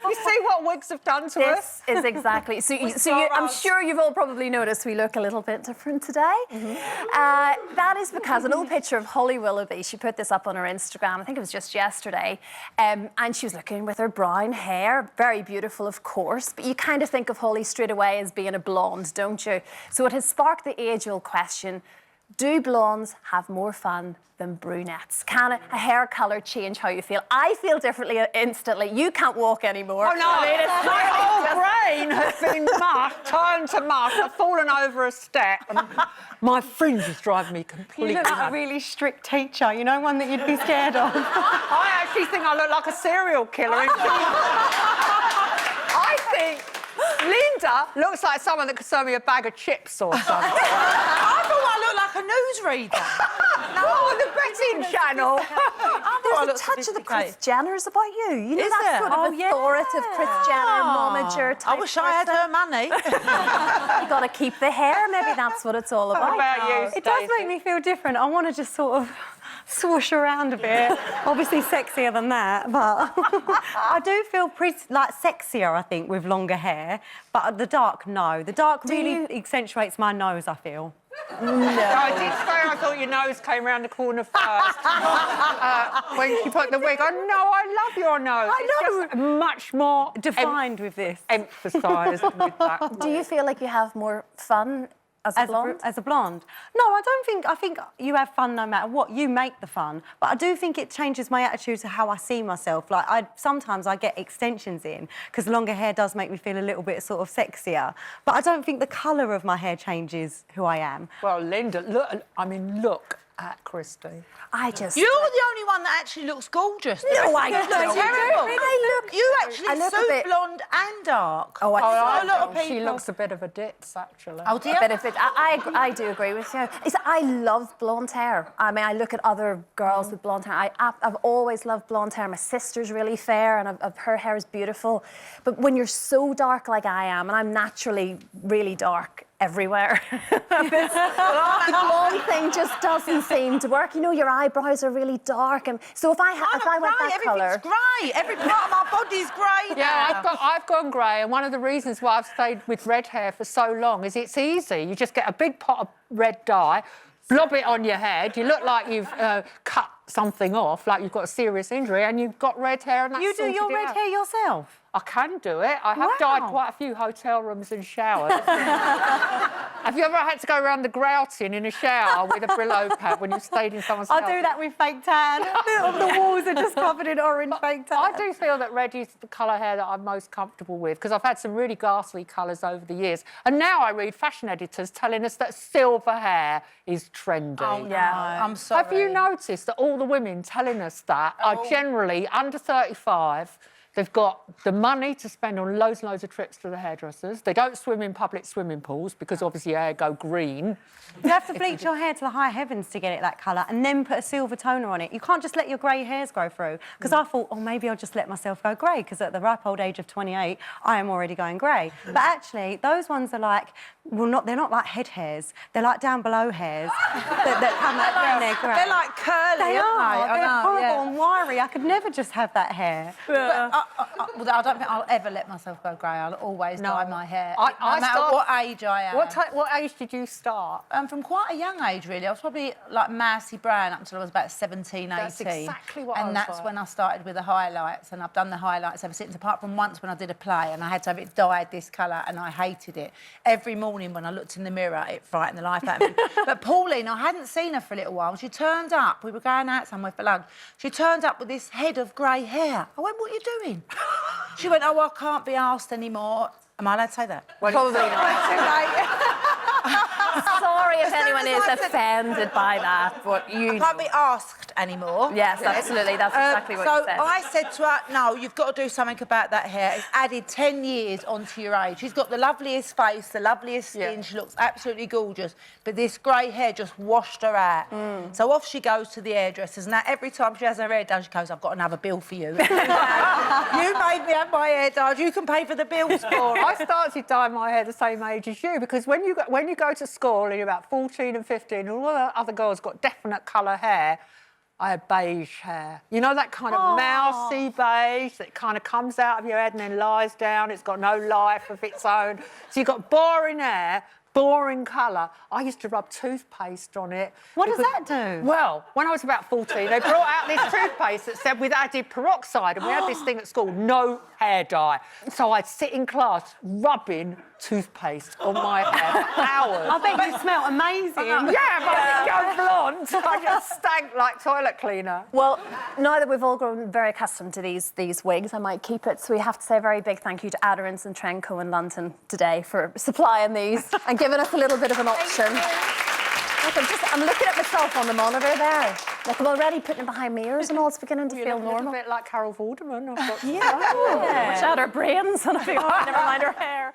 You see what wigs have done to us? This is exactly. I'm sure you've all probably noticed we look a little bit different today. That is because an old picture of Holly Willoughby, she put this up on her Instagram, I think it was just yesterday, and she was looking with her brown hair, very beautiful, of course, but you kind of think of Holly straight away as being a blonde, don't you? So it has sparked the age-old question, do blondes have more fun than brunettes? Can a hair colour change how you feel? I feel differently instantly. You can't walk anymore. Oh, no. I mean, my whole brain has been turned to mush. I've fallen over a step and my fringes drive me completely You look like a really strict teacher, you know, one that you'd be scared of. I actually think I look like a serial killer. I think Linda looks like someone that could serve me a bag of chips or something. I thought I looked like a newsreader. No, on the betting channel. There's a touch of the Kris Jenners about you. You know, Is that there? sort of authoritative Kris Jenner, momager type I wish I had her money. You got to keep the hair. Maybe that's what it's all about. What about you, It does make me feel different. I want to just sort of swoosh around a bit. Obviously sexier than that, but I do feel pretty, like, sexier, I think, with longer hair. But the dark, no. The dark really accentuates my nose, I feel. No. I did say I thought your nose came round the corner first. When she put the wig on. No, I love your nose. I know. It's just much more Defined with this. emphasised with that. Do you feel like you have more fun as a blonde? As a blonde? No, I don't think... I think you have fun no matter what. You make the fun. But I do think it changes my attitude to how I see myself. Like, sometimes I get extensions in, because longer hair does make me feel a little bit sort of sexier. But I don't think the colour of my hair changes who I am. Well, Linda, look at Christy. I just... You're the only one that actually looks gorgeous. No, I You're don't. terrible. You I actually look a suit bit- blonde and dark. Oh, a lot of people. She looks a bit of a ditz, actually. Oh, dear. I do agree with you. I love blonde hair. I mean, I look at other girls with blonde hair. I've always loved blonde hair. My sister's really fair and her hair is beautiful. But when you're so dark like I am, and I'm naturally really dark everywhere, the blonde thing just doesn't seem to work. You know, your eyebrows are really dark, and so if I went that colour... Everything's grey. Every part of my body's grey now. Yeah, I've gone grey, and one of the reasons why I've stayed with red hair for so long is it's easy. You just get a big pot of red dye, blob it on your head, you look like you've cut something off, like you've got a serious injury, and you've got red hair, and that's You do your red hair yourself? I can do it. I have dyed quite a few hotel rooms and showers. Have you ever had to go around the grouting in a shower with a Brillo pad when you've stayed in someone's house? I do that with fake tan. The walls are just covered in orange fake tan. I do feel that red is the colour hair that I'm most comfortable with, because I've had some really ghastly colours over the years. And now I read fashion editors telling us that silver hair is trendy. Oh, yeah. I'm sorry. Have you noticed that all the women telling us that are generally under 35? They've got the money to spend on loads and loads of trips to the hairdressers. They don't swim in public swimming pools because obviously your hair go green. You have to bleach your hair to the high heavens to get it that colour and then put a silver toner on it. You can't just let your grey hairs grow through. Because I thought, oh, maybe I'll just let myself go grey, because at the ripe old age of 28, I am already going grey. But actually, those ones are like, well, they're not like head hairs. They're like down below hairs that come out when they're grey. They're like curly, They aren't are. they? They're horrible and wiry. I could never just have that hair. Well, I don't think I'll ever let myself go grey. I'll always dye my hair, no matter what age I am. What age did you start? From quite a young age, really. I was probably like Marcy Brown up until I was about 17, 18. That's exactly what I was that's like. when I started with the highlights, and I've done the highlights ever since, apart from once when I did a play and I had to have it dyed this colour and I hated it. Every morning when I looked in the mirror, it frightened the life out of me. But Pauline, I hadn't seen her for a little while. She turned up. We were going out somewhere for lunch. She turned up with this head of grey hair. I went, what are you doing? She went, oh, I can't be asked anymore. Am I allowed to say that? Well, probably not. Sorry if anyone is offended by that, but you... I can't be asked anymore. Yes, absolutely. That's exactly what you said. So I said to her, no, you've got to do something about that hair. It's added 10 years onto your age. She's got the loveliest face, the loveliest skin. Yeah. She looks absolutely gorgeous. But this grey hair just washed her out. So off she goes to the hairdressers. And now every time she has her hair done, she goes, I've got another bill for you. You made me have my hair done. You can pay for the bills for it. I started dyeing my hair the same age as you, because when you go to school and you're about 14 and 15 and all the other girls got definite colour hair, I had beige hair. You know that kind of mousy beige that kind of comes out of your head and then lies down. It's got no life of its own. So you've got boring hair, boring colour. I used to rub toothpaste on it. What does that do? Well, when I was about 14, they brought out this toothpaste that said with added peroxide, and we had this thing at school, no hair dye. So I'd sit in class rubbing toothpaste on my hair for hours. I bet you smell amazing. Yeah, but I didn't go blonde. I just stank like toilet cleaner. Well, now that we've all grown very accustomed to these wigs, I might keep it. So we have to say a very big thank you to Adderance and Trenco in London today for supplying these and giving us a little bit of an option. Look, I'm looking at myself on the monitor there. Like, I'm already putting it behind mirrors and all. It's beginning to feel normal. A little bit like Carol Vorderman. I've got Yeah. Watch out, her brains. And never mind her hair.